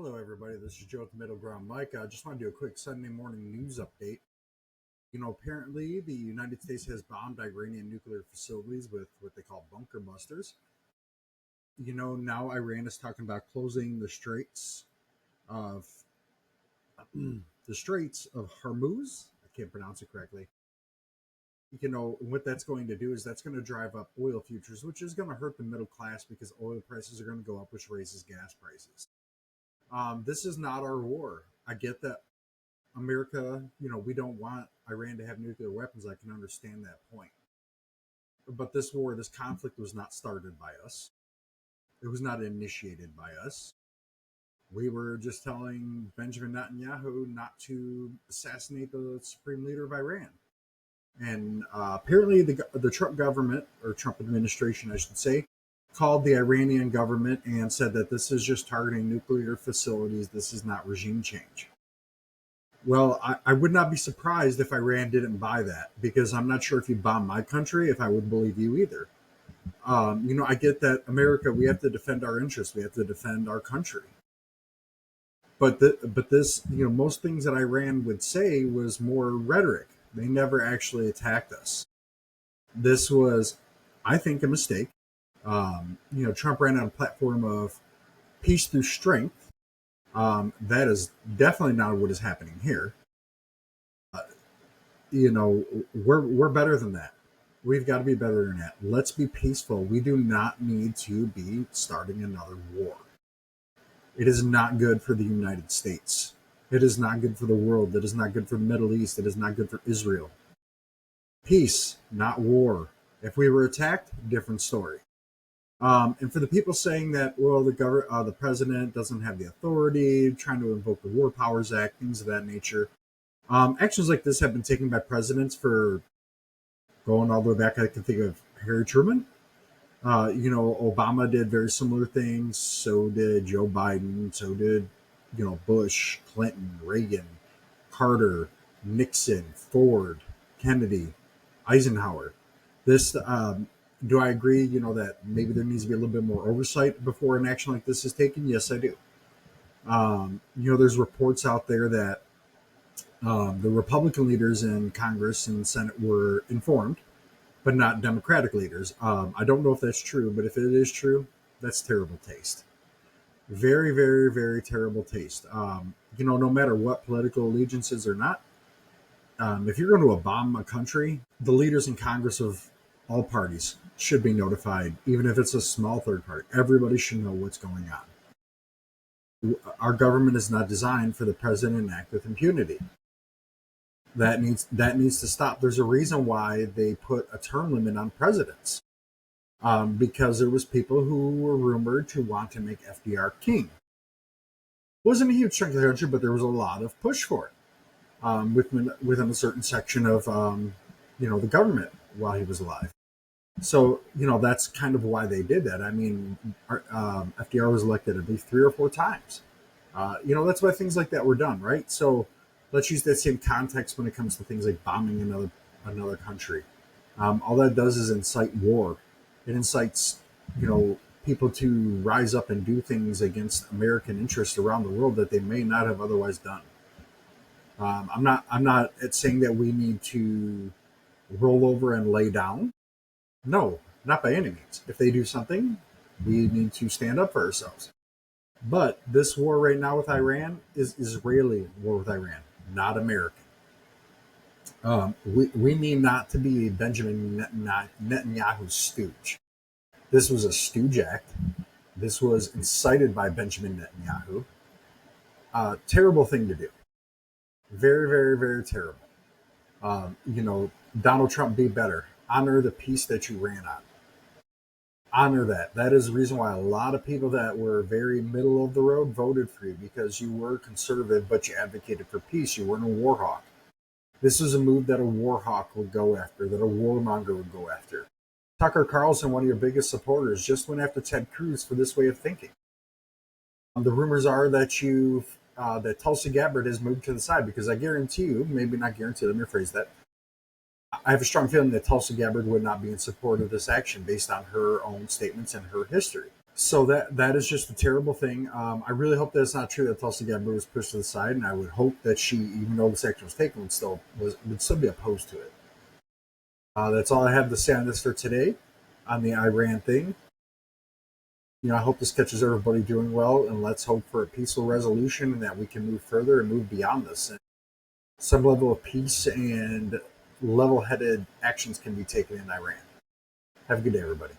Hello, everybody. This is Joe at the Middle Ground Mike. I just want to do a quick Sunday morning news update. Apparently the United States has bombed Iranian nuclear facilities with what they call bunker busters. Now Iran is talking about closing of the Straits of Hormuz. I can't pronounce it correctly. What that's going to do is that's going to drive up oil futures, which is going to hurt the middle class because oil prices are going to go up, which raises gas prices. This is not our war. I get that America, we don't want Iran to have nuclear weapons. I can understand that point. But this conflict was not started by us. It was not initiated by us. We were just telling Benjamin Netanyahu not to assassinate the supreme leader of Iran. And apparently the Trump government, or Trump administration, I should say, called the Iranian government and said that this is just targeting nuclear facilities. This is not regime change. Well, I would not be surprised if Iran didn't buy that, because I'm not sure if you bomb my country, if I would believe you either. I get that America, we have to defend our interests. We have to defend our country. But this, most things that Iran would say was more rhetoric. They never actually attacked us. This was, I think, a mistake. Trump ran on a platform of peace through strength. That is definitely not what is happening here. We're better than that. We've got to be better than that. Let's be peaceful. We do not need to be starting another war. It is not good for the United States. It is not good for the world. It is not good for the Middle East. It is not good for Israel. Peace, not war. If we were attacked, different story. And for the people saying that, well, the president doesn't have the authority, trying to invoke the War Powers Act, things of that nature. Actions like this have been taken by presidents for going all the way back. I can think of Harry Truman. Obama did very similar things. So did Joe Biden. So did, Bush, Clinton, Reagan, Carter, Nixon, Ford, Kennedy, Eisenhower. Do I agree, that maybe there needs to be a little bit more oversight before an action like this is taken? Yes, I do. There's reports out there that the Republican leaders in Congress and Senate were informed, but not Democratic leaders. I don't know if that's true, but if it is true, that's terrible taste. Very, very, very terrible taste. No matter what political allegiances or not, if you're going to bomb a country, the leaders in Congress of all parties should be notified, even if it's a small third party. Everybody should know what's going on. Our government is not designed for the president to act with impunity. That needs to stop. There's a reason why they put a term limit on presidents, because there was people who were rumored to want to make FDR king. Wasn't a huge chunk of the country, but there was a lot of push for it within a certain section of the government while he was alive. So, that's kind of why they did that. I mean, FDR was elected, I believe, 3 or 4 times. That's why things like that were done, right? So let's use that same context when it comes to things like bombing another country. All that does is incite war. It incites, people to rise up and do things against American interests around the world that they may not have otherwise done. I'm not saying that we need to roll over and lay down. No, not by any means. If they do something, we need to stand up for ourselves. But this war right now with Iran is Israeli war with Iran, not American. We need not to be Benjamin Netanyahu's stooge. This was a stooge act. This was incited by Benjamin Netanyahu. Terrible thing to do. Very, very, very terrible. Donald Trump, be better. Honor the peace that you ran on. Honor that. That is the reason why a lot of people that were very middle of the road voted for you, because you were conservative, but you advocated for peace. You weren't a war hawk. This is a move that a war hawk would go after, that a warmonger would go after. Tucker Carlson, one of your biggest supporters, just went after Ted Cruz for this way of thinking. The rumors are that that Tulsi Gabbard has moved to the side, because I guarantee you, maybe not guarantee, let me rephrase that. I have a strong feeling that Tulsi Gabbard would not be in support of this action based on her own statements and her history. So that is just a terrible thing. I really hope that it's not true that Tulsi Gabbard was pushed to the side, and I would hope that she, even though this action was taken, would still be opposed to it. That's all I have to say on this for today, on the Iran thing. I hope this catches everybody doing well, and let's hope for a peaceful resolution and that we can move further and move beyond this. And some level of peace and level-headed actions can be taken in Iran. Have a good day, everybody.